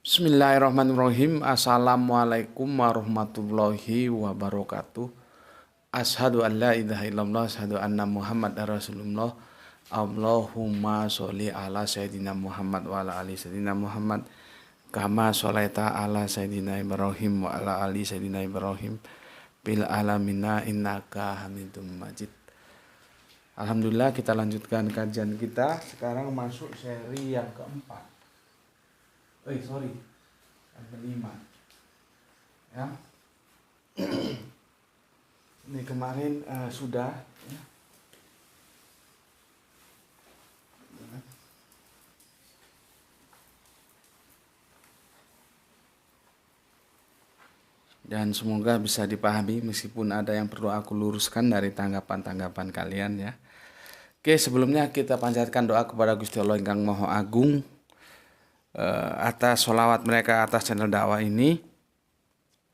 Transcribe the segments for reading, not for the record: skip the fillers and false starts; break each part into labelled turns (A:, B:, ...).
A: Bismillahirrahmanirrahim. Assalamualaikum warahmatullahi wabarakatuh. Ashadu an la ilaha illallah, ashadu anna Muhammad Rasulullah. Allahumma sholli ala Sayyidina Muhammad wa ala ali Sayyidina Muhammad. Kama sholaita ala Sayyidina Ibrahim wa ala ali Sayyidina Ibrahim. Bil alamina innaka hamidum majid. Alhamdulillah, kita lanjutkan kajian kita. Sekarang masuk seri yang keempat. Yang kelima. Ya. Ini kemarin sudah. Ya. Dan semoga bisa dipahami meskipun ada yang perlu aku luruskan dari tanggapan-tanggapan kalian ya. Oke, sebelumnya kita panjatkan doa kepada Gusti Allah Ingkang Maha Agung atas sholawat mereka atas channel dakwah ini.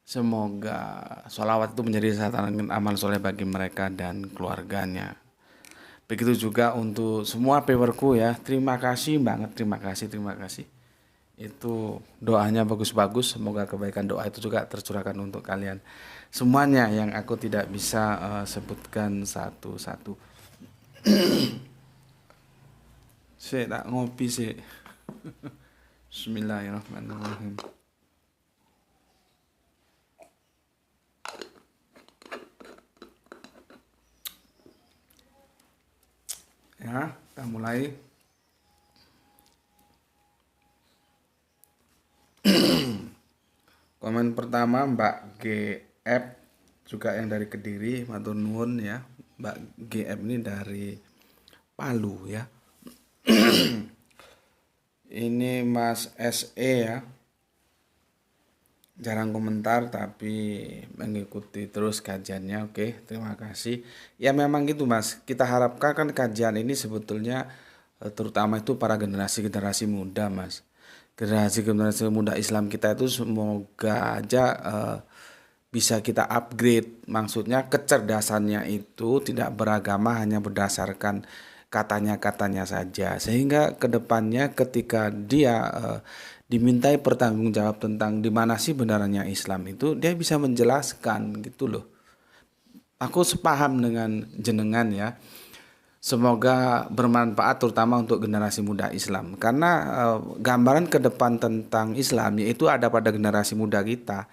A: Semoga sholawat itu menjadi sataran amal soleh bagi mereka dan keluarganya. Begitu juga untuk semua viewerku ya. Terima kasih banget, terima kasih. Itu doanya bagus-bagus. Semoga kebaikan doa itu juga tercurahkan untuk kalian semuanya yang aku tidak bisa sebutkan satu-satu. Saya tak ngopi sih. Bismillahirrahmanirrahim. Ya, kita mulai. Komen pertama Mbak GF juga yang dari Kediri, matur nuwun ya. Mbak GF ini dari Palu ya. Ini Mas SE ya. Jarang komentar tapi mengikuti terus kajiannya. Oke, terima kasih. Ya memang gitu Mas. Kita harapkan kan kajian ini sebetulnya terutama itu para generasi-generasi muda Mas. Generasi-generasi muda Islam kita itu semoga aja bisa kita upgrade. Maksudnya kecerdasannya itu tidak beragama hanya berdasarkan katanya-katanya saja. Sehingga kedepannya ketika dia dimintai pertanggungjawab tentang di mana sih benarnya Islam itu, dia bisa menjelaskan gitu loh. Aku sepaham dengan jenengan ya. Semoga bermanfaat terutama untuk generasi muda Islam. Karena gambaran ke depan tentang Islam yaitu ada pada generasi muda kita.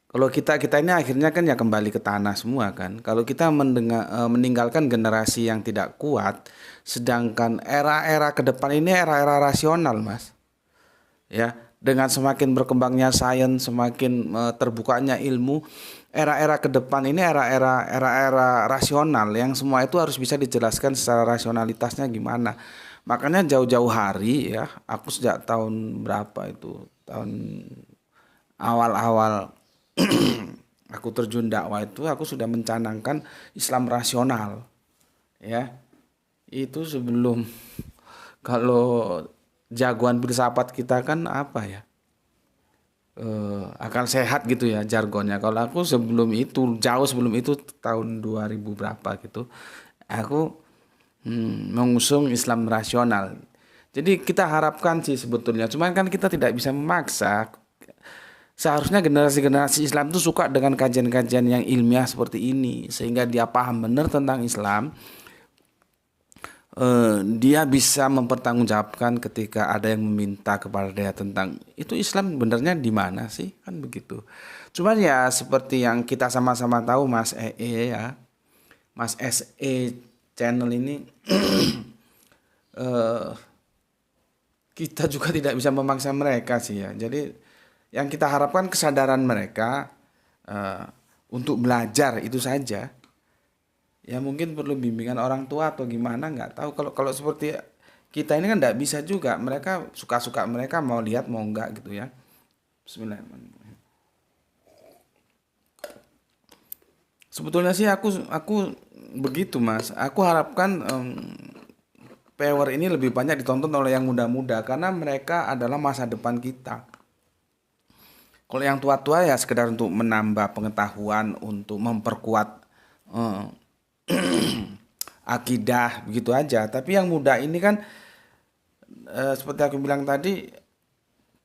A: Kalau kita ini akhirnya kan ya kembali ke tanah semua kan. Kalau kita meninggalkan generasi yang tidak kuat, sedangkan era-era ke depan ini era-era rasional Mas. Ya, dengan semakin berkembangnya sains, semakin terbukanya ilmu, era-era ke depan ini era-era rasional yang semua itu harus bisa dijelaskan secara rasionalitasnya gimana. Makanya jauh-jauh hari ya, aku sejak tahun berapa itu, tahun awal-awal aku terjun dakwah itu aku sudah mencanangkan Islam rasional. Ya. Itu sebelum kalau jagoan filsafat kita kan apa ya? Akal sehat gitu ya jargonnya. Kalau aku sebelum itu, jauh sebelum itu tahun 2000 berapa gitu, aku mengusung Islam rasional. Jadi kita harapkan sih sebetulnya, cuman kan kita tidak bisa memaksa. Seharusnya generasi-generasi Islam itu suka dengan kajian-kajian yang ilmiah seperti ini, sehingga dia paham benar tentang Islam. Dia bisa mempertanggungjawabkan ketika ada yang meminta kepada dia tentang itu Islam benernya di mana sih, kan begitu. Cuman ya seperti yang kita sama-sama tahu Mas ya, Mas SE channel ini kita juga tidak bisa memaksa mereka sih ya. Jadi yang kita harapkan kesadaran mereka untuk belajar itu saja. Ya mungkin perlu bimbingan orang tua atau gimana nggak tahu. Kalau seperti kita ini kan nggak bisa juga. Mereka suka-suka mereka mau lihat mau enggak gitu ya. Bismillahirrahmanirrahim. Sebetulnya sih aku begitu Mas. Aku harapkan Power ini lebih banyak ditonton oleh yang muda-muda karena mereka adalah masa depan kita. Kalau yang tua-tua ya sekedar untuk menambah pengetahuan, untuk memperkuat eh, akidah begitu aja. Tapi yang muda ini kan seperti aku bilang tadi,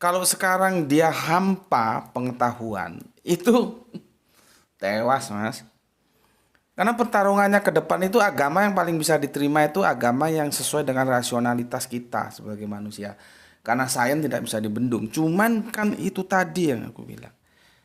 A: Kalau sekarang dia hampa pengetahuan, itu tewas, Mas. Karena pertarungannya ke depan itu agama yang paling bisa diterima itu agama yang sesuai dengan rasionalitas kita sebagai manusia. Karena sains tidak bisa dibendung. Cuman kan itu tadi yang aku bilang.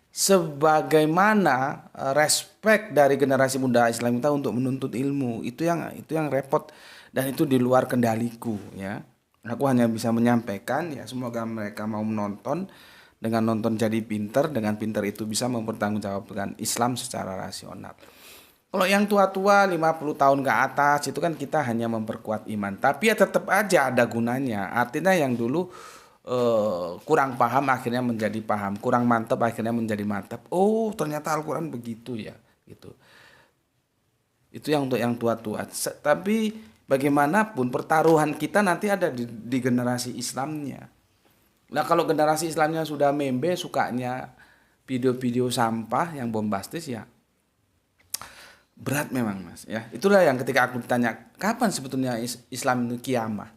A: Sebagaimana respect dari generasi muda Islam kita untuk menuntut ilmu, itu yang repot dan itu di luar kendaliku ya. Aku hanya bisa menyampaikan ya, semoga mereka mau menonton, dengan nonton jadi pinter, dengan pinter itu bisa mempertanggungjawabkan Islam secara rasional. Kalau yang tua-tua 50 tahun ke atas itu kan kita hanya memperkuat iman. Tapi ya tetap aja ada gunanya. Artinya yang dulu kurang paham akhirnya menjadi paham. Kurang mantap akhirnya menjadi mantap. Oh ternyata Al-Quran begitu ya. Gitu. Itu yang untuk yang tua-tua. Tapi bagaimanapun pertaruhan kita nanti ada di generasi Islamnya. Nah kalau generasi Islamnya sudah membe sukanya video-video sampah yang bombastis ya berat memang Mas ya. Itulah yang ketika aku ditanya kapan sebetulnya Islam itu kiamah.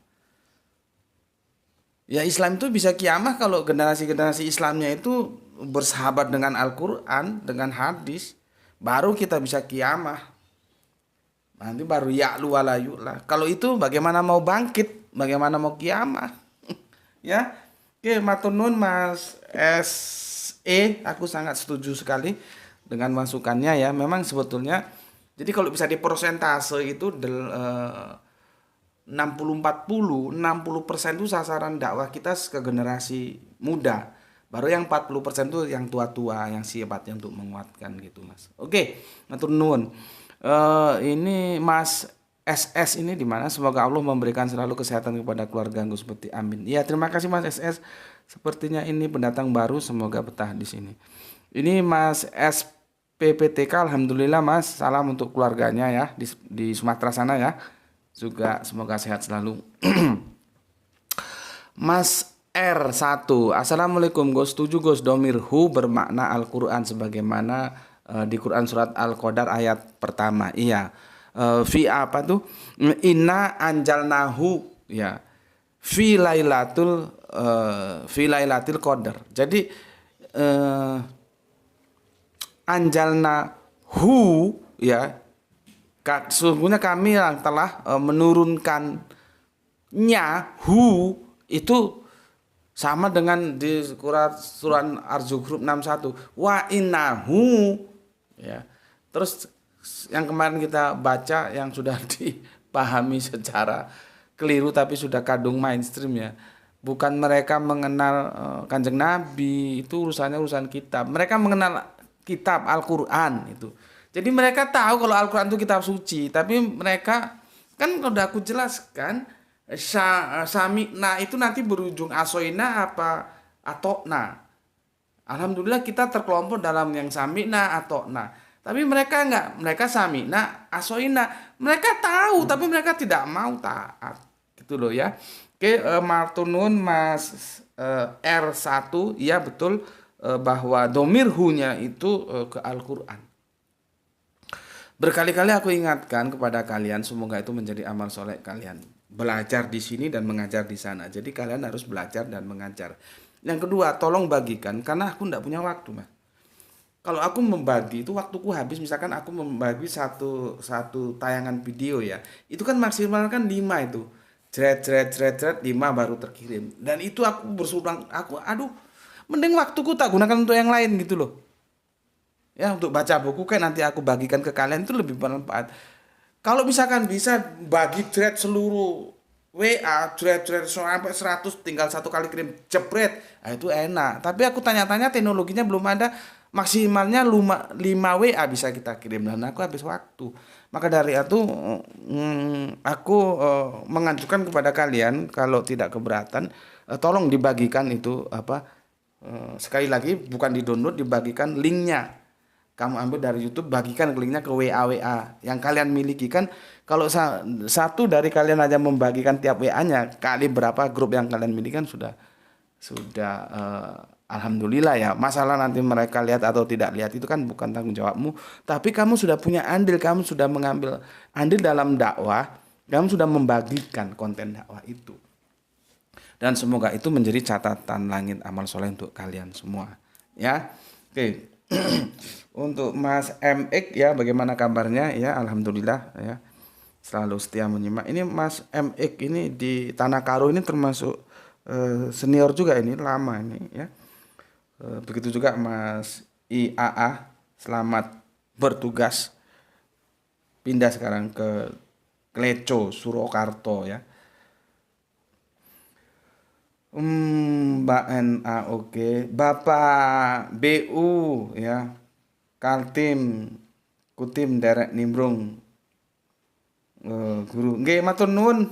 A: Ya Islam itu bisa kiamah kalau generasi-generasi Islamnya itu bersahabat dengan Al-Quran, dengan hadis. Baru kita bisa kiamah. Nanti baru ya'lu wa la yu'la. Kalau itu bagaimana mau bangkit, bagaimana mau kiamah. Ya. Oke, matur nuwun Mas SE, aku sangat setuju sekali dengan masukannya ya. Memang sebetulnya jadi kalau bisa dipersentase itu 60-40, 60% itu sasaran dakwah kita ke generasi muda. Baru yang 40% itu yang tua-tua, yang sifatnya untuk menguatkan gitu Mas. Oke, matur nuwun. Ini Mas SS ini di mana? Semoga Allah memberikan selalu kesehatan kepada keluarga Gus Peti. Amin. Ya, terima kasih Mas SS. Sepertinya ini pendatang baru, semoga betah di sini. Ini Mas SPPTK, alhamdulillah Mas. Salam untuk keluarganya ya di Sumatera sana ya. Juga semoga sehat selalu. Mas R1, Assalamualaikum Gus. Setuju Gus, domirhu bermakna Al-Quran sebagaimana di Quran surat Al-Qadar ayat pertama. Iya. Fi apa tuh? Inna anjalnahu ya. Fi lailatul qadar. Jadi anjalnahu ya. Sesungguhnya kami yang telah menurunkannya hu itu sama dengan di surat Ar-Zukhruf 61 wa innahu ya. Terus yang kemarin kita baca yang sudah dipahami secara keliru tapi sudah kadung mainstream ya. Bukan mereka mengenal Kanjeng Nabi, itu urusan kitab. Mereka mengenal kitab Al-Qur'an itu. Jadi mereka tahu kalau Al-Quran itu kitab suci. Tapi mereka, kan udah aku jelaskan, sami'na itu nanti berujung asoina apa atokna. Alhamdulillah kita terkelompok dalam yang sami'na atokna. Tapi mereka enggak, mereka sami'na asoina. Mereka tahu, tapi mereka tidak mau taat. Gitu loh ya. Oke, maturnuun Mas R1, ya betul bahwa domirhunya itu ke Al-Quran. Berkali-kali aku ingatkan kepada kalian, semoga itu menjadi amal soleh kalian. Belajar di sini dan mengajar di sana. Jadi kalian harus belajar dan mengajar. Yang kedua, tolong bagikan, karena aku tidak punya waktu, Mas. Kalau aku membagi itu waktuku habis, misalkan aku membagi satu tayangan video ya. Itu kan maksimal kan 5 itu. Jret 5 baru terkirim. Dan itu aku bersurang, mending waktuku tak gunakan untuk yang lain gitu loh. Ya untuk baca buku kan nanti aku bagikan ke kalian itu lebih bermanfaat. Kalau misalkan bisa bagi thread seluruh WA, thread sampai 100 tinggal satu kali kirim jepret, nah itu enak. Tapi aku tanya-tanya teknologinya belum ada, maksimalnya 5 WA bisa kita kirim dan aku habis waktu. Maka dari itu aku mengajukan kepada kalian kalau tidak keberatan tolong dibagikan itu sekali lagi bukan di-download, dibagikan linknya. Kamu ambil dari YouTube, bagikan linknya ke WA yang kalian miliki. Kan kalau satu dari kalian aja membagikan tiap WA-nya, kali berapa grup yang kalian miliki kan sudah alhamdulillah ya. Masalah nanti mereka lihat atau tidak lihat itu kan bukan tanggung jawabmu, tapi kamu sudah punya andil, kamu sudah mengambil andil dalam dakwah, kamu sudah membagikan konten dakwah itu. Dan semoga itu menjadi catatan langit amal soleh untuk kalian semua. Ya, oke. Untuk Mas MX ya, bagaimana kabarnya? Ya, alhamdulillah ya. Selalu setia menyimak. Ini Mas MX ini di Tanah Karo ini termasuk senior juga ini, lama ini ya. Begitu juga Mas IAA, selamat bertugas. Pindah sekarang ke Kleco, Surakarta ya. Mbak NA oke. Bapak BU ya. Kaltim Kutim derek nimbrung guru. Nggih matur nuwun.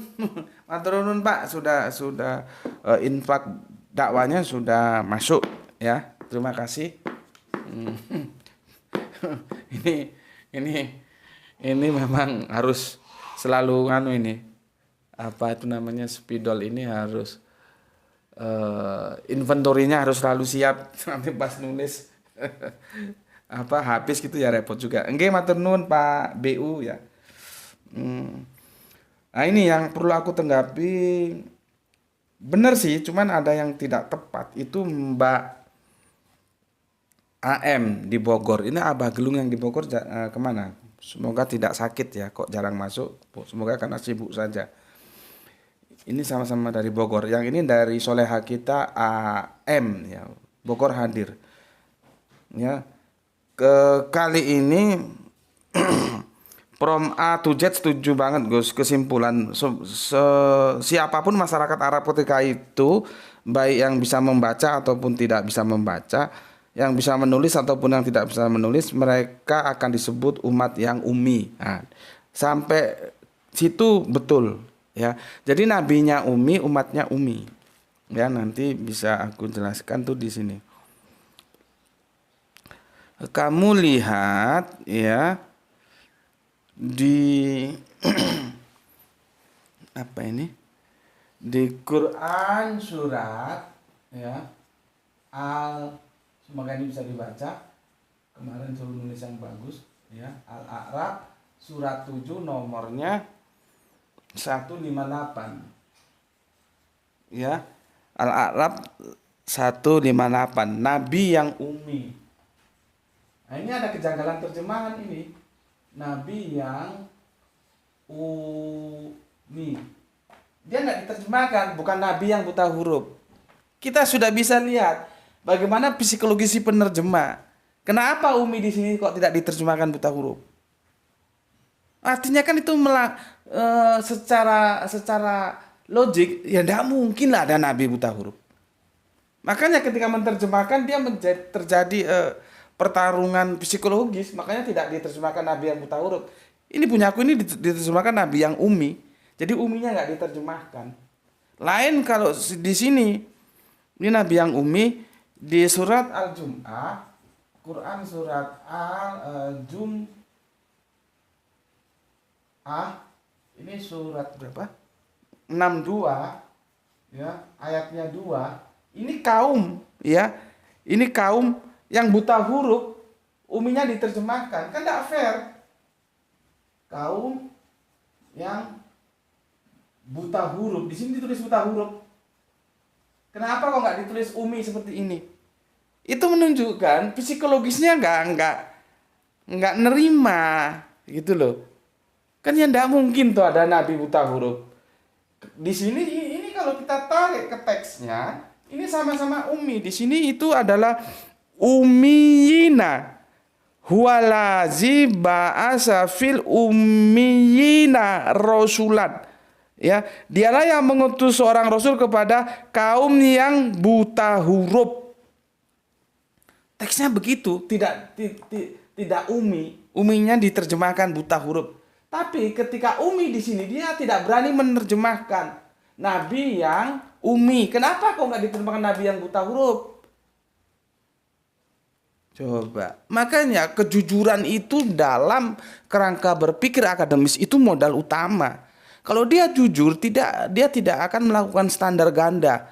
A: Matur nuwun Pak, sudah infak dakwanya sudah masuk ya. Terima kasih. Ini ini ini memang harus selalu ini apa itu namanya spidol ini harus inventorinya harus selalu siap nanti pas nulis apa habis gitu ya repot juga. Nggih matur nuwun Pak BU ya. Nah ini yang perlu aku tanggapi, benar sih, cuman ada yang tidak tepat. Itu Mbak AM di Bogor. Ini Abah Gelung yang di Bogor kemana? Semoga tidak sakit ya, kok jarang masuk. Semoga karena sibuk saja. Ini sama-sama dari Bogor. Yang ini dari Soleha kita AM ya. Bogor hadir. Ya. Kali ini From A to Z setuju banget Gus, kesimpulan siapapun masyarakat Arab ketika itu, baik yang bisa membaca ataupun tidak bisa membaca, yang bisa menulis ataupun yang tidak bisa menulis, mereka akan disebut umat yang ummi. Nah, sampai situ betul ya. Jadi nabinya ummi, umatnya ummi. Ya, nanti bisa aku jelaskan tuh di sini. Kamu lihat ya di apa ini? Di Quran surat ya semoga ini bisa dibaca. Kemarin suruh nulis yang bagus ya. Al-A'raf surat 7 nomornya 158. Ya. Al-A'raf 158, nabi yang ummi. Nah, ini ada kejanggalan terjemahan ini. Nabi yang ummi. Dia nggak diterjemahkan, bukan nabi yang buta huruf. Kita sudah bisa lihat bagaimana psikologi si penerjemah. Kenapa ummi di sini kok tidak diterjemahkan buta huruf? Artinya kan itu secara logik ya tidak mungkin lah ada nabi buta huruf. Makanya ketika menerjemahkan dia terjadi pertarungan psikologis, makanya tidak diterjemahkan nabi yang buta huruf. Ini punya aku ini diterjemahkan nabi yang ummi. Jadi umminya nggak diterjemahkan. Lain kalau di sini ini nabi yang ummi di surat Al-Jum'ah, Quran surat Al-Jum'ah, ini surat berapa? 62 ya, ayatnya 2. Ini kaum ya. Ini kaum yang buta huruf, umminya diterjemahkan, kan tidak fair. Kaum yang buta huruf, di sini ditulis buta huruf. Kenapa kok nggak ditulis ummi seperti ini? Itu menunjukkan psikologisnya nggak nerima, gitu loh. Kan ya tidak mungkin tuh ada nabi buta huruf. Di sini ini kalau kita tarik ke teksnya, ini sama-sama ummi. Di sini itu adalah ummiyina huwalazi ba'asa fil ummiyina rasulan. Ya, dialah yang mengutus seorang rasul kepada kaum yang buta huruf. Teksnya begitu, tidak ummi. Umminya diterjemahkan buta huruf. Tapi ketika ummi di sini dia tidak berani menerjemahkan nabi yang ummi. Kenapa kok nggak diterjemahkan nabi yang buta huruf? Coba, makanya kejujuran itu dalam kerangka berpikir akademis itu modal utama. Kalau dia jujur, dia tidak akan melakukan standar ganda.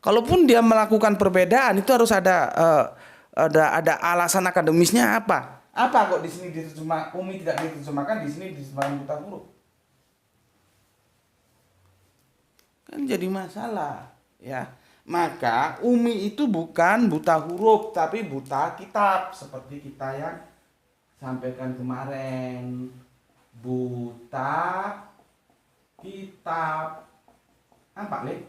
A: Kalaupun dia melakukan perbedaan, itu harus ada alasan akademisnya apa? Apa kok di sini diterjemah ummi tidak diterjemahkan, di sini diterjemahkan buta huruf? kan jadi masalah, ya. Maka Umi itu bukan buta huruf tapi buta kitab seperti kita yang sampaikan kemarin. Buta kitab. Apa, Le?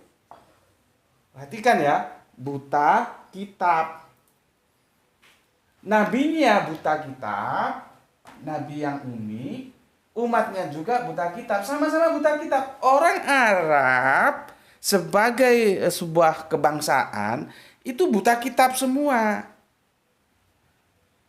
A: Perhatikan ya, buta kitab. Nabinya buta kitab, nabi yang umi, umatnya juga buta kitab, sama-sama buta kitab. Orang Arab sebagai sebuah kebangsaan itu buta kitab semua.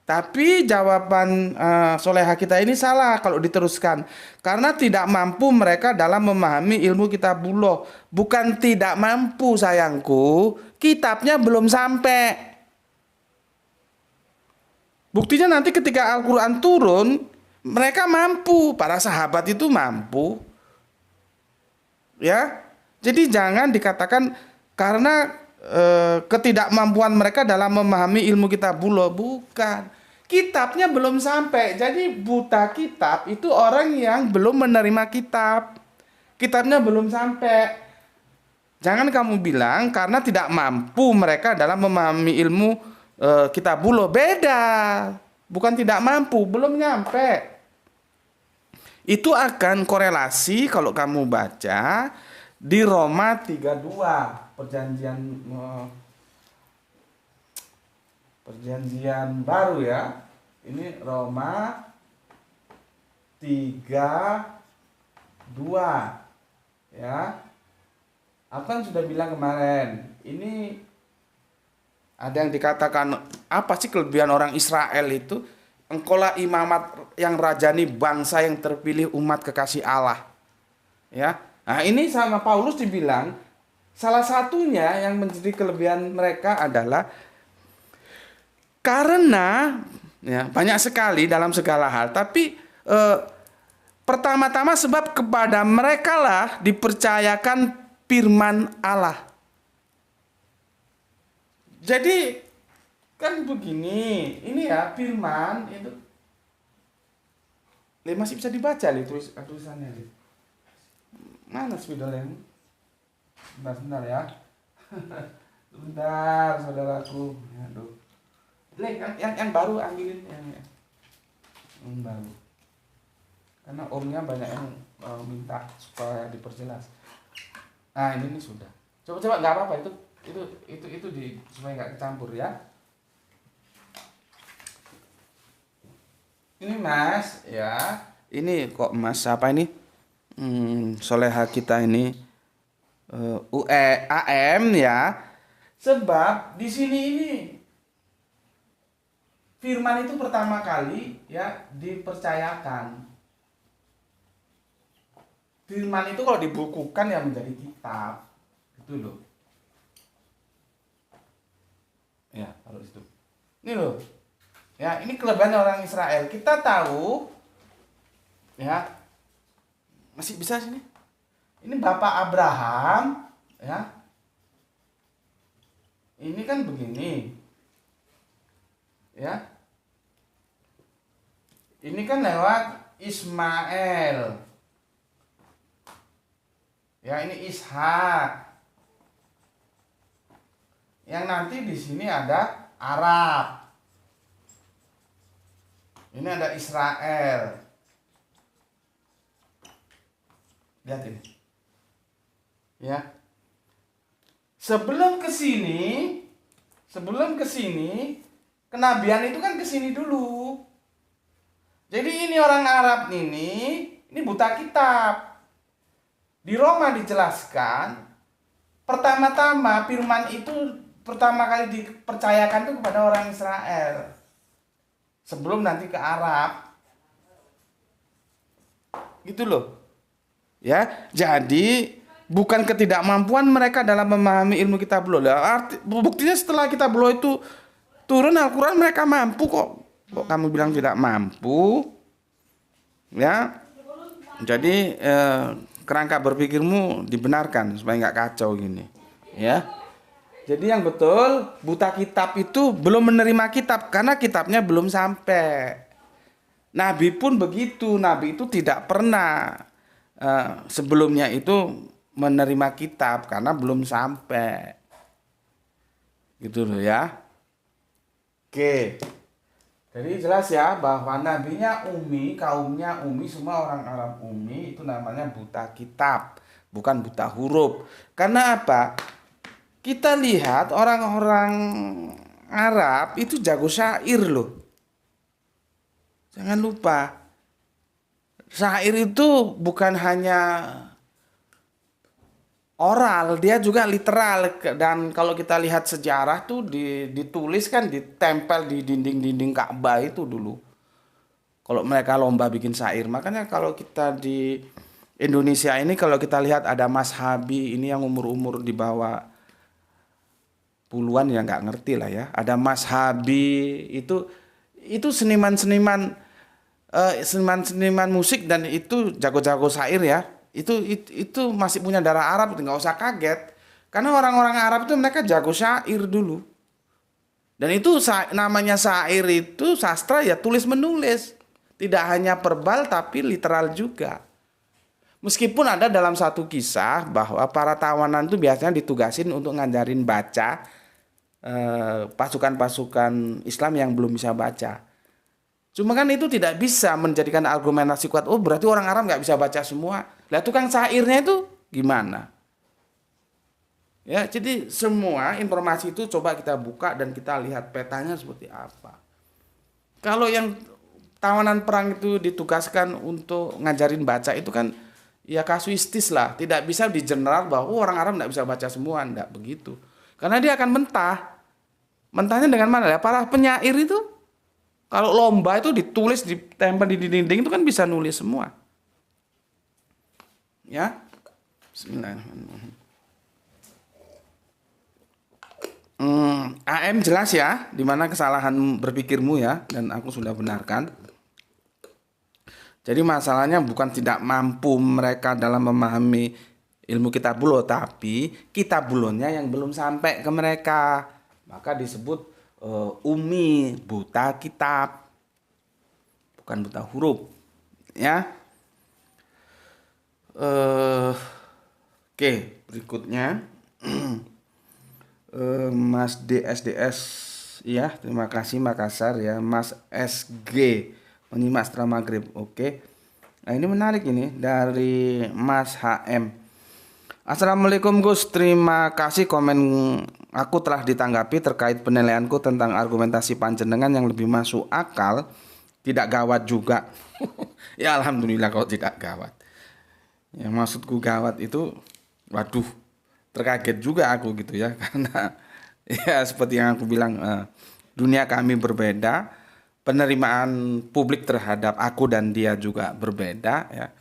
A: Tapi jawaban soleha kita ini salah kalau diteruskan. Karena tidak mampu mereka dalam memahami ilmu kitabullah. Bukan tidak mampu sayangku, kitabnya belum sampai. Buktinya nanti ketika Al-Quran turun, mereka mampu. Para sahabat itu mampu. Ya, jadi jangan dikatakan karena ketidakmampuan mereka dalam memahami ilmu kitabullah. Bukan. Kitabnya belum sampai. Jadi buta kitab itu orang yang belum menerima kitab. Kitabnya belum sampai. Jangan kamu bilang karena tidak mampu mereka dalam memahami ilmu kitabullah. Beda. Bukan tidak mampu, belum nyampe. Itu akan korelasi kalau kamu baca di Roma 32, perjanjian baru ya. Ini Roma 32 ya. Apa yang sudah bilang kemarin? Ini ada yang dikatakan apa sih kelebihan orang Israel itu? Engkaulah imamat yang rajani bangsa yang terpilih umat kekasih Allah. Ya. Nah, ini sama Paulus dibilang salah satunya yang menjadi kelebihan mereka adalah karena ya, banyak sekali dalam segala hal, tapi pertama-tama sebab kepada mereka lah dipercayakan firman Allah. Jadi kan begini, ini ya firman itu masih bisa dibaca tulisannya. Mana spidolnya? Sebentar ya. Sebentar saudaraku. Aduh. Yang baru ambilin yang baru. Karena omnya banyak yang minta supaya diperjelas. Nah ini sudah. Coba nggak apa-apa itu supaya nggak kecampur ya. Ini Mas ya. Ini kok Mas apa ini? Soleha kita ini AM ya. Sebab di sini ini firman itu pertama kali ya dipercayakan. Firman itu kalau dibukukan ya menjadi kitab. Gitu loh. Ya, kalau itu. Ini loh. Ya, ini kelebihan orang Israel. Kita tahu ya. Masih bisa sini. Ini Bapak Abraham ya. Ini kan begini. Ya. Ini kan lewat Ismail. Ya, ini Ishak. Yang nanti di sini ada Arab. Ini ada Israel. Lihat ini. Ya. Sebelum ke sini, kenabian itu kan ke sini dulu. Jadi ini orang Arab ini buta kitab. Di Roma dijelaskan, pertama-tama firman itu pertama kali dipercayakan itu kepada orang Israel. Sebelum nanti ke Arab. Gitu loh. Ya, jadi bukan ketidakmampuan mereka dalam memahami ilmu kitabullah. Buktinya setelah kitabullah itu turun Al-Quran mereka mampu kok. Kok kamu bilang tidak mampu? Ya. Jadi kerangka berpikirmu dibenarkan supaya nggak kacau gini. Ya. Jadi yang betul buta kitab itu belum menerima kitab karena kitabnya belum sampai. Nabi pun begitu. Nabi itu tidak pernah sebelumnya itu menerima kitab karena belum sampai. Gitu loh ya. Oke. Jadi jelas ya bahwa nabinya Ummi, kaumnya Ummi, semua orang Arab Ummi itu namanya buta kitab, bukan buta huruf. Karena apa? Kita lihat orang-orang Arab itu jago syair loh. Jangan lupa. Syair itu bukan hanya oral, dia juga literal. Dan kalau kita lihat sejarah tuh ditulis kan, ditempel di dinding-dinding Ka'bah itu dulu. Kalau mereka lomba bikin syair. Makanya kalau kita di Indonesia ini, kalau kita lihat ada Mas Habi, ini yang umur-umur di bawah puluhan ya, nggak ngerti lah ya. Ada Mas Habi, itu seniman musik dan itu jago-jago syair ya. Itu masih punya darah Arab, nggak usah kaget. Karena orang-orang Arab itu mereka jago syair dulu. Dan itu namanya syair itu sastra ya, tulis menulis. Tidak hanya verbal tapi literal juga. Meskipun ada dalam satu kisah bahwa para tawanan itu biasanya ditugasin untuk ngajarin baca pasukan-pasukan Islam yang belum bisa baca. Cuma kan itu tidak bisa menjadikan argumentasi kuat. Oh berarti orang Arab nggak bisa baca semua. Lah tukang syairnya itu gimana? Ya, jadi semua informasi itu coba kita buka dan kita lihat petanya seperti apa. Kalau yang tawanan perang itu ditugaskan untuk ngajarin baca itu kan ya kasuistis lah. Tidak bisa di general bahwa orang Arab nggak bisa baca semua. Nggak begitu. Karena dia akan mentah. Mentahnya dengan mana ya? Para penyair itu kalau lomba itu ditulis, ditempel di dinding itu kan bisa nulis semua. Ya. Bismillahirrahmanirrahim. AM jelas ya, di mana kesalahan berpikirmu ya, dan aku sudah benarkan. Jadi masalahnya bukan tidak mampu mereka dalam memahami ilmu kitabullah, tapi kitabullohnya yang belum sampai ke mereka. Maka disebut Ummi, buta kitab, bukan buta huruf, ya. Oke, berikutnya Mas DSDS, ya, terima kasih Makassar ya, Mas SG menyimak setelah maghrib. Oke, nah ini menarik ini dari Mas HM. Assalamualaikum Gus, terima kasih komen aku telah ditanggapi terkait penilaianku tentang argumentasi panjenengan yang lebih masuk akal, tidak gawat juga. Ya alhamdulillah kalau tidak gawat. Yang maksudku gawat itu, waduh, terkaget juga aku gitu ya, karena ya seperti yang aku bilang, dunia kami berbeda, penerimaan publik terhadap aku dan dia juga berbeda ya,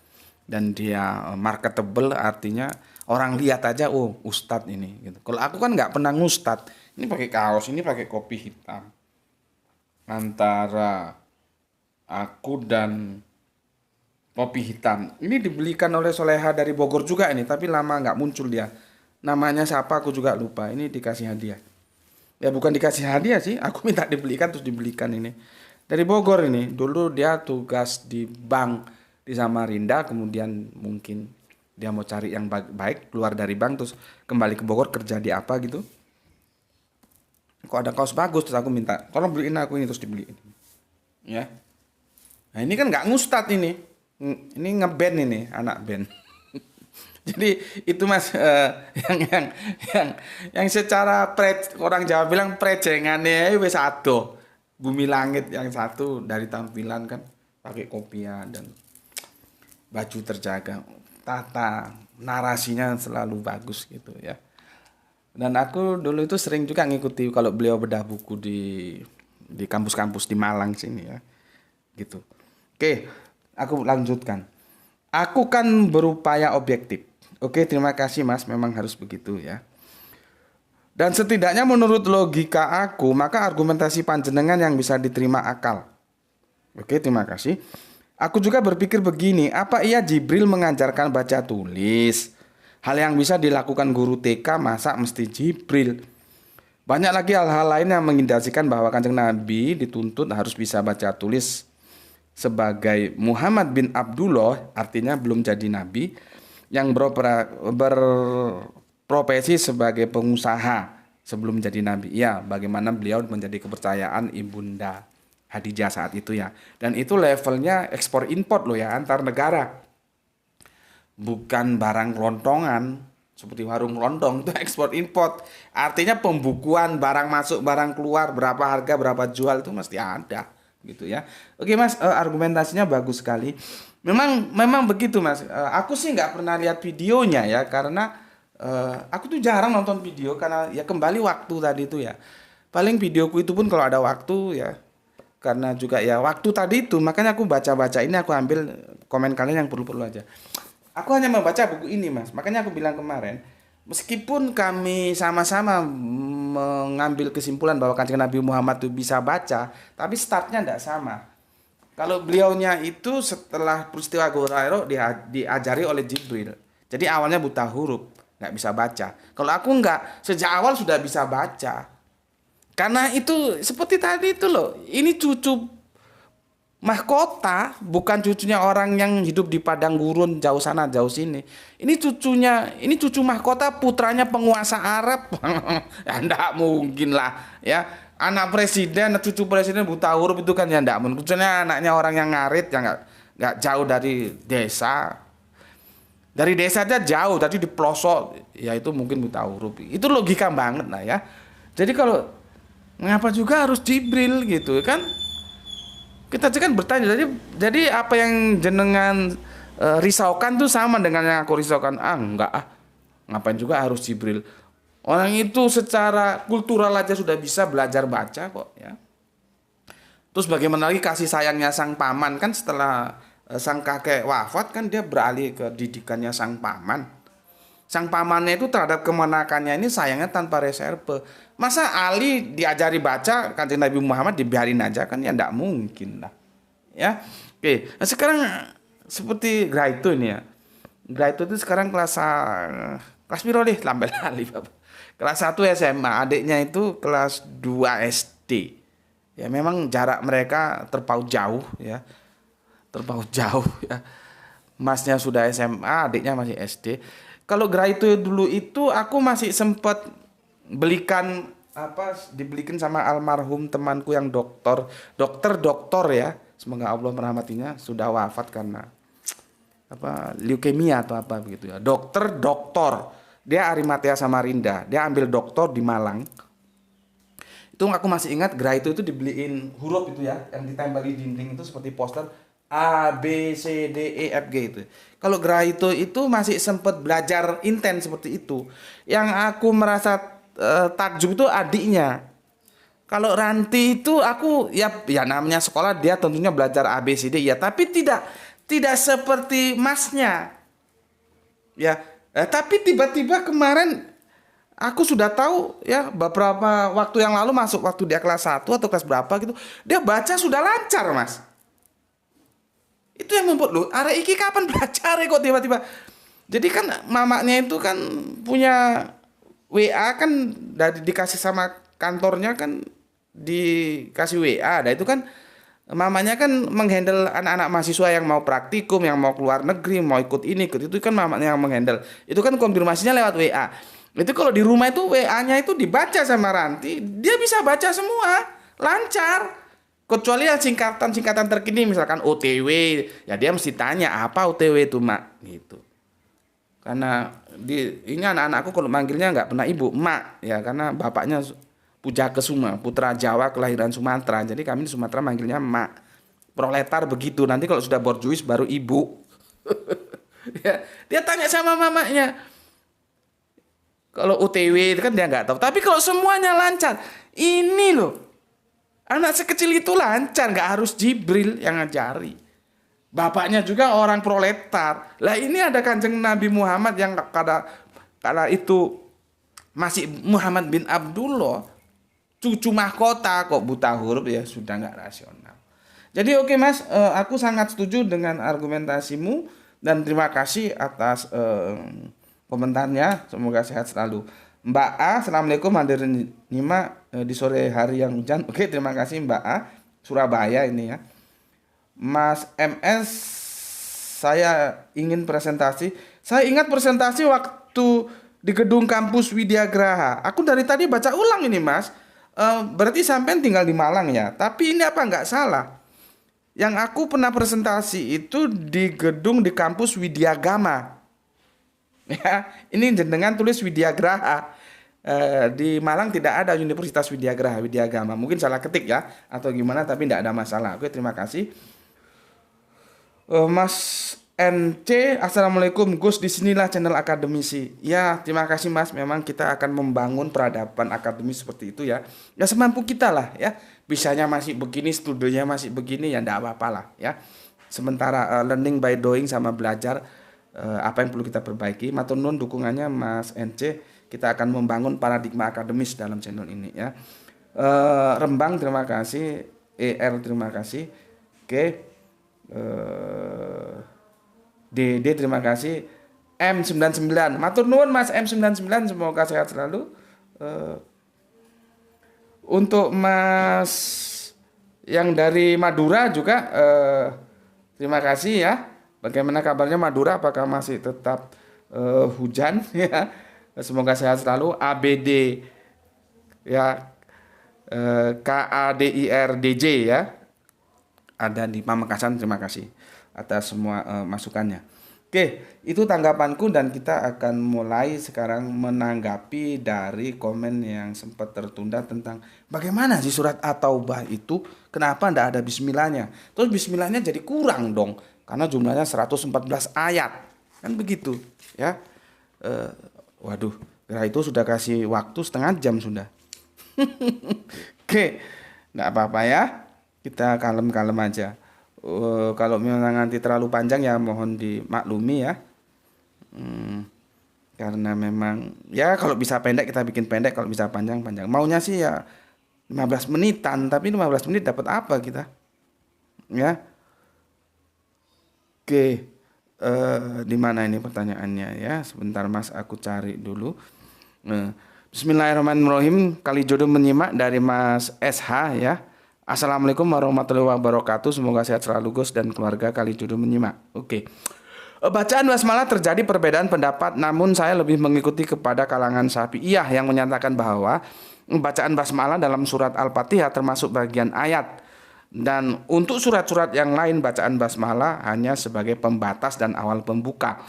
A: dan dia marketable artinya orang lihat aja, oh ustadz ini gitu. Kalau aku kan nggak pernah ngustad, ini pakai kaos, ini pakai kopi hitam. Antara aku dan kopi hitam ini dibelikan oleh Soleha dari Bogor juga ini, tapi lama nggak muncul dia. Namanya siapa aku juga lupa. Ini dikasih hadiah. Ya bukan dikasih hadiah sih, aku minta dibelikan terus dibelikan ini. Dari Bogor ini. Dulu dia tugas di bank di Samarinda, kemudian mungkin dia mau cari yang baik, keluar dari bank terus kembali ke Bogor kerja di apa gitu. Kok ada kaos bagus, terus aku minta, tolong beliin aku ini, terus dibeliin. Ya. Nah ini kan nggak ngustad ini. Ini ngeband ini, anak band. Jadi itu Mas yang secara orang Jawa bilang prejengannya wis ado. Bumi Langit yang satu dari tampilan kan pakai kopiah dan baju terjaga. Tata narasinya selalu bagus gitu ya. Dan aku dulu itu sering juga ngikuti kalau beliau bedah buku di kampus-kampus di Malang sini ya. Gitu. Oke, aku lanjutkan. Aku kan berupaya objektif. Oke, terima kasih Mas, memang harus begitu ya. Dan setidaknya menurut logika aku, maka argumentasi panjenengan yang bisa diterima akal. Oke, terima kasih. Aku juga berpikir begini, apa iya Jibril mengajarkan baca tulis? Hal yang bisa dilakukan guru TK, masa mesti Jibril? Banyak lagi hal-hal lain yang mengindikasikan bahwa Kanjeng Nabi dituntut harus bisa baca tulis sebagai Muhammad bin Abdullah, artinya belum jadi Nabi. yang berprofesi sebagai pengusaha sebelum menjadi nabi. Ya, bagaimana beliau menjadi kepercayaan Ibunda Khadijah saat itu ya. Dan itu levelnya ekspor import loh ya, antar negara. Bukan barang kelontongan seperti warung lontong itu ekspor import. Artinya pembukuan barang masuk, barang keluar, berapa harga, berapa jual itu mesti ada gitu ya. Oke Mas, argumentasinya bagus sekali. Memang begitu Mas. Aku sih nggak pernah lihat videonya ya karena aku tuh jarang nonton video karena ya kembali waktu tadi itu ya. Paling videoku itu pun kalau ada waktu ya karena juga ya waktu tadi itu makanya aku baca-baca ini aku ambil komen kalian yang perlu-perlu aja. Aku hanya membaca buku ini, Mas. Makanya aku bilang kemarin, meskipun kami sama-sama mengambil kesimpulan bahwa Kanjeng Nabi Muhammad itu bisa baca, tapi startnya tidak sama. Kalau beliaunya itu setelah peristiwa Gua Hira diajari oleh Jibril. Jadi awalnya buta huruf, nggak bisa baca. Kalau aku nggak, sejak awal sudah bisa baca. Karena itu seperti tadi itu loh, ini cucu mahkota, bukan cucunya orang yang hidup di padang gurun jauh sana jauh sini. Ini cucu mahkota putranya penguasa Arab. Ya enggak mungkin lah ya. Anak presiden, cucu presiden buta huruf itu kan ya enggak mungkin. Cucunya anaknya orang yang ngarit yang enggak jauh dari desa. Dari desa aja jauh, tadi di pelosok, ya itu mungkin buta huruf. Itu logika banget lah ya. Jadi kalau ngapa juga harus Jibril gitu kan? Kita kan bertanya, jadi apa yang jenengan risaukan tuh sama dengan yang aku risaukan. Enggak ngapain juga harus Jibril. Orang itu secara kultural aja sudah bisa belajar baca kok ya. Terus bagaimana lagi kasih sayangnya sang paman kan setelah sang kakek wafat kan dia beralih ke didikannya sang paman. Sang pamannya itu terhadap kemenakannya ini sayangnya tanpa reserve. Masa Ali diajari baca, Kanjeng Nabi Muhammad dibiarin aja kan ya enggak mungkin lah. Ya. Oke, nah sekarang seperti Graito ini ya. Graito itu sekarang kelas piro deh, lambe lali Bapak. Kelas 1 SMA, adiknya itu kelas 2 SD. Ya memang jarak mereka terpaut jauh ya. Terpaut jauh ya. Masnya sudah SMA, adiknya masih SD. Kalau Graito dulu itu aku masih sempat belikan dibelikan sama almarhum temanku yang dokter ya. Semoga Allah merahmatinya, sudah wafat karena leukemia atau apa begitu ya. Dokter. Dia Arimatea Samarinda. Dia ambil doktor di Malang. Itu aku masih ingat Graito itu dibeliin huruf itu ya, yang ditempel di dinding itu seperti poster A, B, C, D, E, F, G itu. Kalau Graito itu masih sempat belajar intens seperti itu. Yang aku merasa takjub itu adiknya. Kalau Ranti itu aku ya namanya sekolah dia tentunya belajar A, B, C, D ya, tapi tidak seperti masnya. Ya, tapi tiba-tiba kemarin aku sudah tahu ya beberapa waktu yang lalu masuk waktu dia kelas 1 atau kelas berapa gitu, dia baca sudah lancar, Mas. Itu yang membuat lu, arek iki kapan belajar kok tiba-tiba. Jadi kan mamanya itu kan punya WA kan dari dikasih sama kantornya kan dikasih WA. Nah itu kan mamanya kan menghandle anak-anak mahasiswa yang mau praktikum, yang mau keluar negeri, mau ikut ini, ikut itu kan mamanya yang menghandle. Itu kan konfirmasinya lewat WA. Itu kalau di rumah itu WA-nya itu dibaca sama Ranti, dia bisa baca semua, lancar. Kecuali yang singkatan terkini misalkan OTW, ya dia mesti tanya apa OTW itu mak gitu. Karena ini anak-anakku kalau manggilnya nggak pernah ibu, mak ya karena bapaknya Pujakesuma, putra Jawa kelahiran Sumatera. Jadi kami di Sumatera manggilnya mak. Proletar begitu. Nanti kalau sudah borjuis baru ibu. Ya, dia tanya sama mamanya. Kalau OTW itu kan dia nggak tahu. Tapi kalau semuanya lancar, ini loh. Anak sekecil itu lancar, nggak harus Jibril yang ngajari. Bapaknya juga orang proletar. Lah ini ada Kanjeng Nabi Muhammad yang kala itu masih Muhammad bin Abdullah, cucu mahkota kok buta huruf ya sudah nggak rasional. Jadi oke Mas, aku sangat setuju dengan argumentasimu dan terima kasih atas komentarnya. Semoga sehat selalu. Mbak A, Assalamualaikum hadir nyimak di sore hari yang hujan. Oke, terima kasih Mbak A, Surabaya ini ya. Mas MS, saya ingin presentasi. Saya ingat presentasi waktu di gedung kampus Widyageraha. Aku dari tadi baca ulang ini Mas. Berarti sampean tinggal di Malang ya. Tapi ini apa nggak salah? Yang aku pernah presentasi itu di gedung di kampus Widyagama. Ya, ini jenengan tulis Widyageraha. Di Malang tidak ada Universitas Widyageraha, Widyagama. Mungkin salah ketik ya atau gimana, tapi tidak ada masalah. Oke, terima kasih. Mas NC, Assalamualaikum Gus, disinilah channel akademisi. Ya, terima kasih Mas. Memang kita akan membangun peradaban akademis seperti itu ya. Ya semampu kita lah ya. Bisanya masih begini, studionya masih begini ya enggak apa-apa lah ya. Sementara learning by doing sama belajar apa yang perlu kita perbaiki. Matur nuwun dukungannya Mas NC. Kita akan membangun paradigma akademis dalam channel ini ya. Rembang terima kasih, ER terima kasih. Oke. DD terima kasih, M99 matur nuwun Mas M99, semoga sehat selalu. Untuk Mas yang dari Madura juga terima kasih ya. Bagaimana kabarnya Madura, apakah masih tetap hujan ya, semoga sehat selalu. ABD ya, KADIRDJ ya, ada di Pamekasan, terima kasih atas semua masukannya. Oke, itu tanggapanku dan kita akan mulai sekarang menanggapi dari komen yang sempat tertunda tentang bagaimana sih surat At-Taubah itu, kenapa tidak ada bismillahnya. Terus bismillahnya jadi kurang dong, karena jumlahnya 114 ayat. Kan begitu ya. Waduh, kira itu sudah kasih waktu setengah jam sudah. Oke, nggak apa-apa ya, kita kalem-kalem aja. Kalau memang nanti terlalu panjang ya mohon dimaklumi ya. Karena memang ya kalau bisa pendek kita bikin pendek, kalau bisa panjang. Maunya sih ya 15 menitan, tapi 15 menit dapat apa kita? Ya. Oke. Di mana ini pertanyaannya ya? Sebentar Mas, aku cari dulu. Bismillahirrahmanirrahim. Kali jodoh menyimak dari Mas SH ya. Assalamualaikum warahmatullahi wabarakatuh. Semoga sehat selalu Gus dan keluarga Kali jodoh menyimak. Oke. Bacaan basmalah terjadi perbedaan pendapat, namun saya lebih mengikuti kepada kalangan Syafi'iyah yang menyatakan bahwa bacaan basmalah dalam surat Al-Fatihah termasuk bagian ayat. Dan untuk surat-surat yang lain bacaan basmalah hanya sebagai pembatas dan awal pembuka.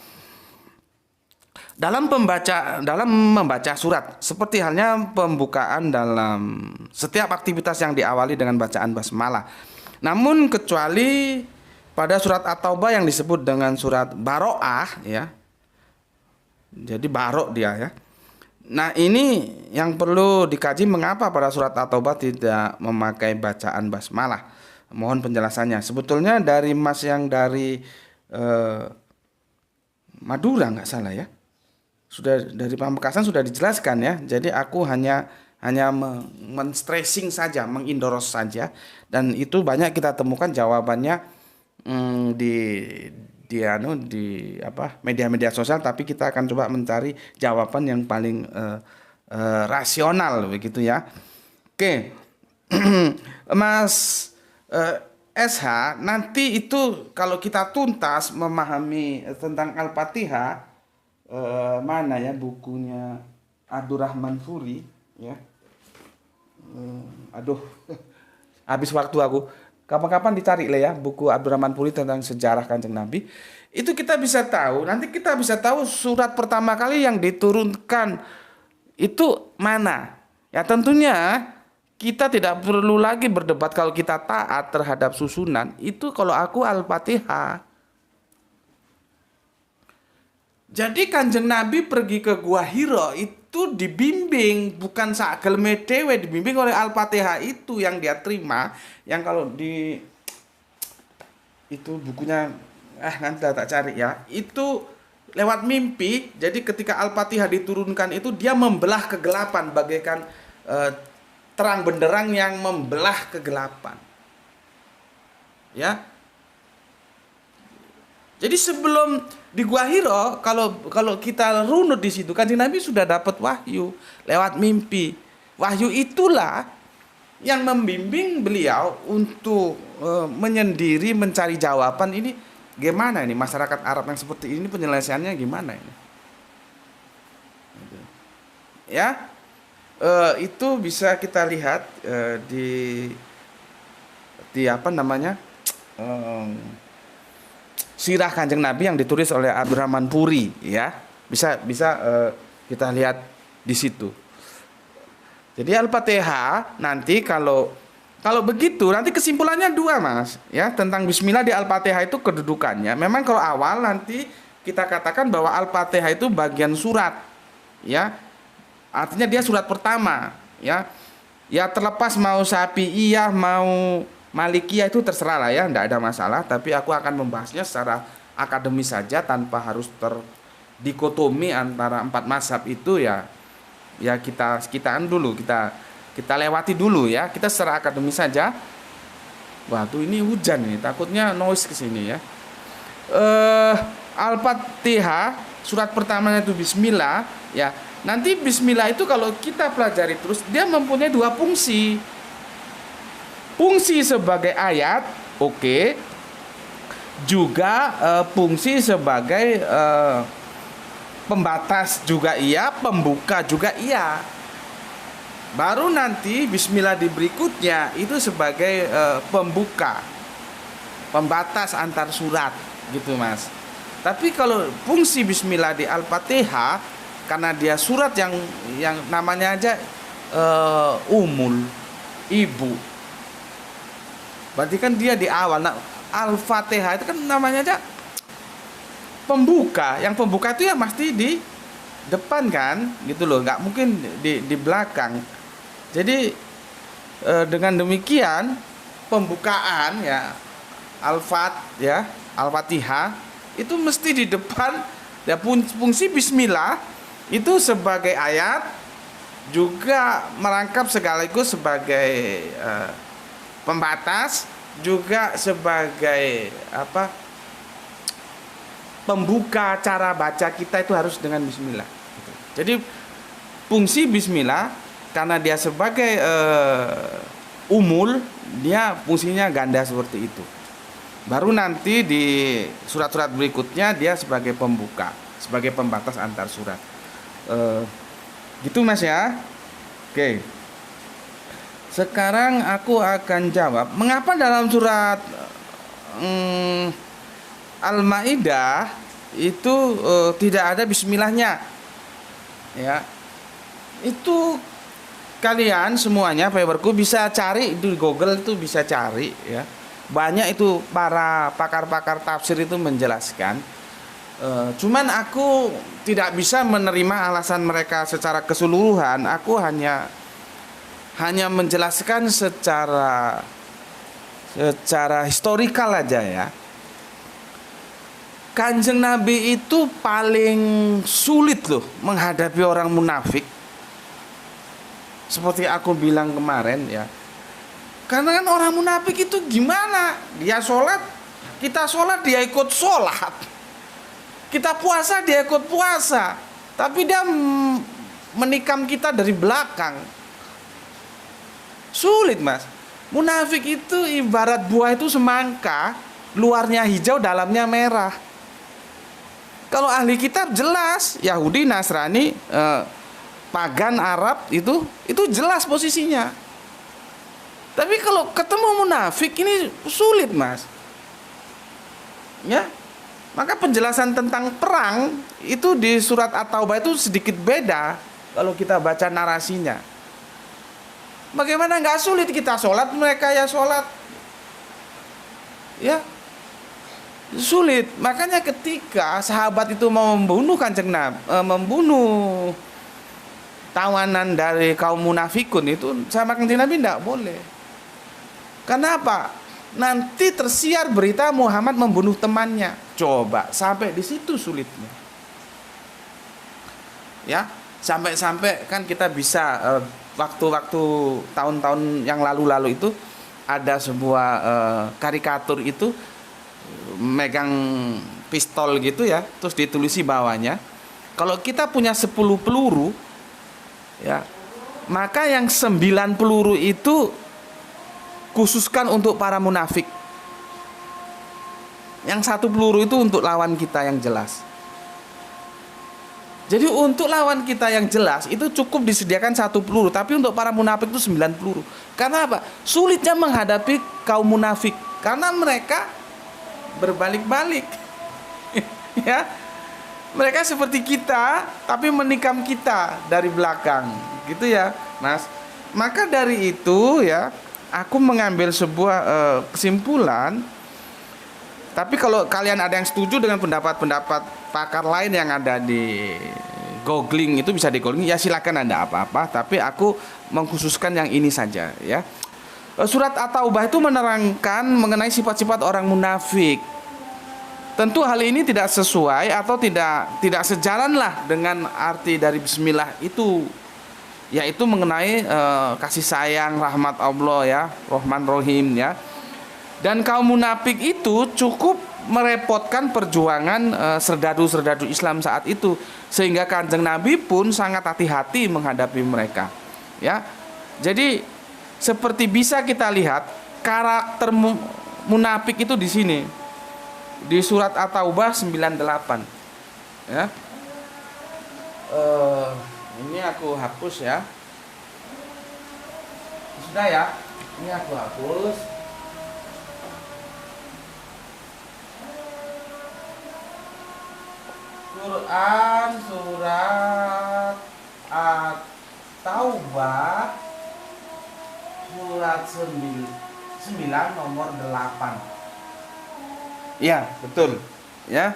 A: Dalam membaca surat, seperti halnya pembukaan dalam setiap aktivitas yang diawali dengan bacaan basmalah. Namun kecuali pada surat At-Taubah yang disebut dengan surat Baro'ah ya. Jadi barok dia ya. Nah, ini yang perlu dikaji, mengapa pada surat At-Taubah tidak memakai bacaan basmalah. Mohon penjelasannya. Sebetulnya dari Mas yang dari Madura nggak salah ya. Sudah dari Pamekasan sudah dijelaskan ya. Jadi aku hanya men-stressing saja, mengindoros saja, dan itu banyak kita temukan jawabannya di media-media sosial, tapi kita akan coba mencari jawaban yang paling rasional begitu ya. Oke. Mas SH, nanti itu kalau kita tuntas memahami tentang Al-Fatihah, mana ya bukunya Abdurrahman Furi ya. Habis waktu aku. Kapan-kapan dicari lah ya buku Abdurrahman Furi tentang sejarah Kanjeng Nabi. Itu kita bisa tahu, nanti kita bisa tahu surat pertama kali yang diturunkan itu mana. Ya tentunya kita tidak perlu lagi berdebat kalau kita taat terhadap susunan. Itu kalau aku Al-Fatihah. Jadi Kanjeng Nabi pergi ke Gua Hira itu dibimbing, bukan sagelme dhewe, dibimbing oleh Al-Fatihah itu yang dia terima, yang kalau di itu bukunya nanti tak cari ya. Itu lewat mimpi. Jadi ketika Al-Fatihah diturunkan itu dia membelah kegelapan bagaikan terang benderang yang membelah kegelapan. Ya. Jadi sebelum di Gua Hira, kalau kita runut di situ, Kanjeng Nabi sudah dapat wahyu lewat mimpi. Wahyu itulah yang membimbing beliau untuk menyendiri mencari jawaban ini. gimana ini masyarakat Arab yang seperti ini penyelesaiannya gimana ini? Ya, itu bisa kita lihat di apa namanya sirah Kanjeng Nabi yang ditulis oleh Abdurrahman Puri, ya. Bisa kita lihat di situ. Jadi Al-Fatihah nanti kalau begitu nanti kesimpulannya dua, Mas, ya, tentang bismillah di Al-Fatihah itu kedudukannya. Memang kalau awal nanti kita katakan bahwa Al-Fatihah itu bagian surat, ya. Artinya dia surat pertama, ya. Ya terlepas mau Syafi'iyah mau Malikiyah itu terserah lah ya, enggak ada masalah, tapi aku akan membahasnya secara akademis saja tanpa harus terdikotomi antara 4 mazhab itu, ya. Ya kita lewati dulu ya, kita secara akademis saja. Waduh, ini hujan nih, takutnya noise ke sini ya. Al-Fatihah surat pertamanya itu bismillah, ya. Nanti bismillah itu kalau kita pelajari terus dia mempunyai dua fungsi. Fungsi sebagai ayat, oke. Juga fungsi sebagai pembatas juga iya, pembuka juga iya. Baru nanti bismillah di berikutnya itu sebagai pembuka, pembatas antar surat gitu, Mas. Tapi kalau fungsi bismillah di Al-Fatihah, karena dia surat yang namanya aja umul, ibu, berarti kan dia di awal. Nah, Al-Fatihah itu kan namanya aja pembuka. Yang pembuka itu ya pasti di depan kan, gitu loh, nggak mungkin di belakang. Jadi dengan demikian pembukaan ya Al-Fatihah itu mesti di depan. Ya, fungsi bismillah itu sebagai ayat juga merangkap sekaligus sebagai pembatas, juga sebagai pembuka. Cara baca kita itu harus dengan bismillah. Jadi fungsi bismillah karena dia sebagai umul, dia fungsinya ganda seperti itu. Baru nanti di surat-surat berikutnya dia sebagai pembuka, sebagai pembatas antar surat. Gitu, Mas, ya. Oke. Sekarang aku akan jawab mengapa dalam surat Al-Maidah itu tidak ada bismillahnya. Ya. Itu kalian semuanya Fiberku bisa cari di Google, itu bisa cari ya. Banyak itu para pakar-pakar tafsir itu menjelaskan. Cuman aku tidak bisa menerima alasan mereka secara keseluruhan. Aku hanya menjelaskan secara historikal aja ya. Kanjeng Nabi itu paling sulit loh menghadapi orang munafik. Seperti aku bilang kemarin ya. Karena kan orang munafik itu gimana? Dia sholat, kita sholat, dia ikut sholat. Kita puasa, dia ikut puasa. Tapi dia menikam kita dari belakang. Sulit, Mas. Munafik itu ibarat buah itu semangka, luarnya hijau, dalamnya merah. Kalau ahli kitab jelas, Yahudi, Nasrani, pagan, Arab itu jelas posisinya. Tapi kalau ketemu munafik ini sulit, Mas. Ya. Maka penjelasan tentang perang itu di surat At-Taubah itu sedikit beda kalau kita baca narasinya. Bagaimana nggak sulit kita sholat, mereka ya sholat. Ya. Sulit. Makanya ketika sahabat itu mau membunuh Kanjeng Nabi, membunuh tawanan dari kaum munafikun itu, sama Kanjeng Nabi tidak boleh. Kenapa? Nanti tersiar berita Muhammad membunuh temannya. Coba, sampai di situ sulitnya. Ya, sampai kan kita bisa waktu-waktu tahun-tahun yang lalu-lalu itu ada sebuah karikatur itu megang pistol gitu ya, terus ditulisi bawahnya, kalau kita punya 10 peluru ya, maka yang 9 peluru itu khususkan untuk para munafik. Yang 1 peluru itu untuk lawan kita yang jelas. Jadi untuk lawan kita yang jelas itu cukup disediakan 1 peluru, tapi untuk para munafik itu 9 peluru. Karena apa? Sulitnya menghadapi kaum munafik karena mereka berbalik-balik. Ya. Mereka seperti kita tapi menikam kita dari belakang, gitu ya, Mas. Maka dari itu ya, aku mengambil sebuah kesimpulan. Tapi kalau kalian ada yang setuju dengan pendapat-pendapat pakar lain yang ada di googling, itu bisa di googling, ya silakan, Anda apa-apa. Tapi aku mengkhususkan yang ini saja ya. Surat At-Taubah itu menerangkan mengenai sifat-sifat orang munafik. Tentu hal ini tidak sesuai atau tidak sejalan lah dengan arti dari bismillah itu, yaitu mengenai kasih sayang, rahmat Allah ya, Rahman Rahim ya. Dan kaum munafik itu cukup merepotkan perjuangan serdadu-serdadu Islam saat itu, sehingga Kanjeng Nabi pun sangat hati-hati menghadapi mereka. Ya, jadi seperti bisa kita lihat karakter munafik itu di sini di surat At-Taubah 98. Ya, ini aku hapus ya. Sudah ya, ini aku hapus. Quran surat At-Taubah surat 9 nomor 8. Ya, betul. Ya.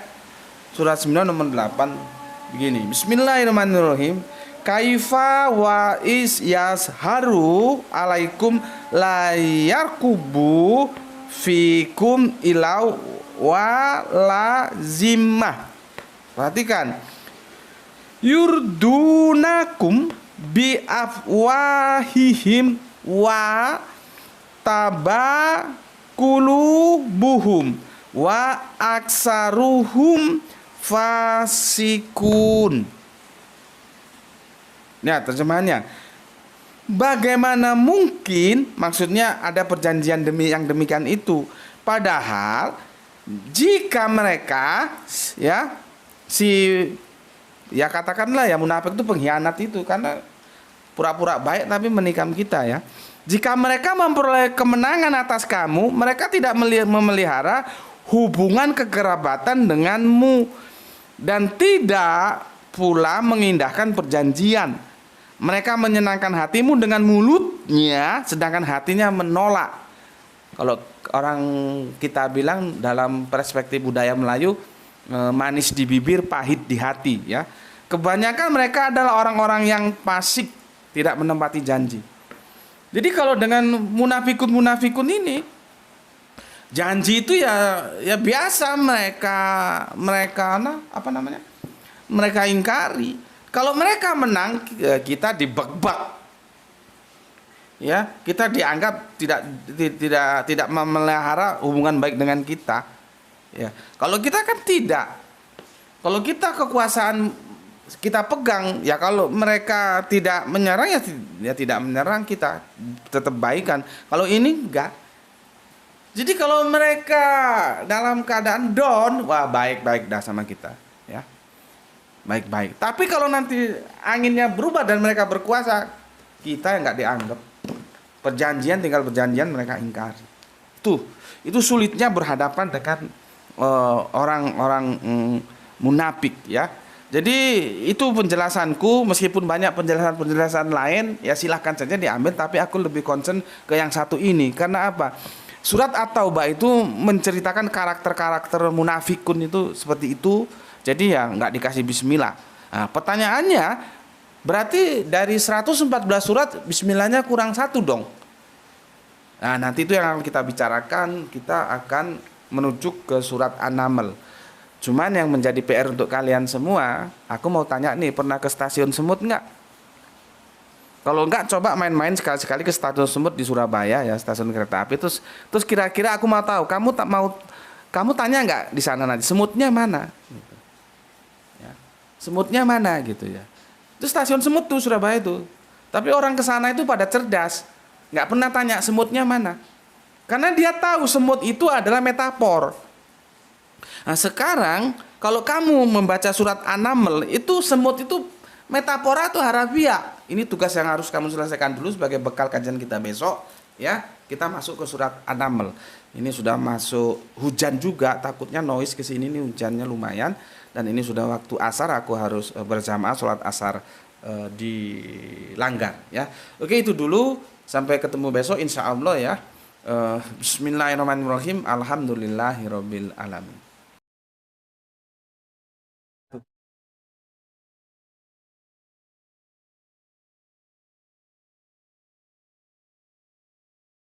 A: Surat 9 nomor 8 begini. Bismillahirrahmanirrahim. Kaifa wa is yasharu alaikum la yarkubu fikum ilau wa la zimmah. Perhatikan, yurdunakum bi afwahihim wa tabakulubuhum wa aksaruhum fasikun. Nah, terjemahannya, bagaimana mungkin, maksudnya ada perjanjian yang demikian itu, padahal jika mereka katakanlah ya, munafik itu pengkhianat itu, karena pura-pura baik tapi menikam kita ya. Jika mereka memperoleh kemenangan atas kamu, mereka tidak memelihara hubungan kekerabatan denganmu dan tidak pula mengindahkan perjanjian. Mereka menyenangkan hatimu dengan mulutnya, sedangkan hatinya menolak. Kalau orang kita bilang dalam perspektif budaya Melayu, manis di bibir, pahit di hati ya. Kebanyakan mereka adalah orang-orang yang fasik, tidak menepati janji. Jadi kalau dengan munafikun ini, janji itu ya biasa mereka ingkari. Kalau mereka menang, kita dibek-bek. Ya, kita dianggap tidak memelihara hubungan baik dengan kita. Ya, kalau kita kan tidak. Kalau kita kekuasaan kita pegang, ya kalau mereka tidak menyerang ya tidak menyerang, kita tetap baikan. Kalau ini enggak. Jadi kalau mereka dalam keadaan down, wah baik-baik dah sama kita, ya. Baik-baik. Tapi kalau nanti anginnya berubah dan mereka berkuasa, kita yang enggak dianggap. Perjanjian tinggal perjanjian, mereka ingkari. Itu sulitnya berhadapan dengan orang-orang munafik ya. Jadi itu penjelasanku, meskipun banyak penjelasan lain ya silahkan saja diambil, tapi aku lebih concern ke yang satu ini. Karena apa? Surat At-Taubah itu menceritakan karakter-karakter munafikun itu seperti itu. Jadi ya nggak dikasih bismillah. Nah, pertanyaannya, berarti dari 114 surat bismillahnya kurang 1 dong. Nah, nanti itu yang akan kita bicarakan. Kita akan menuju ke surat An-Naml. Cuman yang menjadi PR untuk kalian semua, aku mau tanya nih, pernah ke stasiun semut nggak? Kalau nggak, coba main-main sekali-sekali ke stasiun semut di Surabaya ya, stasiun kereta api. Terus kira-kira aku mau tahu, kamu tanya nggak di sana nanti semutnya mana? Gitu. Ya. Semutnya mana gitu ya? Itu stasiun semut tuh Surabaya itu. Tapi orang ke sana itu pada cerdas, nggak pernah tanya semutnya mana, karena dia tahu semut itu adalah metafor. Nah, sekarang kalau kamu membaca surat An-Naml itu semut itu metafora atau harafiah. Ini tugas yang harus kamu selesaikan dulu sebagai bekal kajian kita besok ya. Kita masuk ke surat An-Naml. Ini sudah masuk hujan juga, takutnya noise ke sini nih hujannya lumayan dan ini sudah waktu asar aku harus berjamaah sholat asar di Langgar ya. Oke, itu dulu, sampai ketemu besok insya Allah ya. Bismillahirrahmanirrahim. Alhamdulillahirabbil alamin.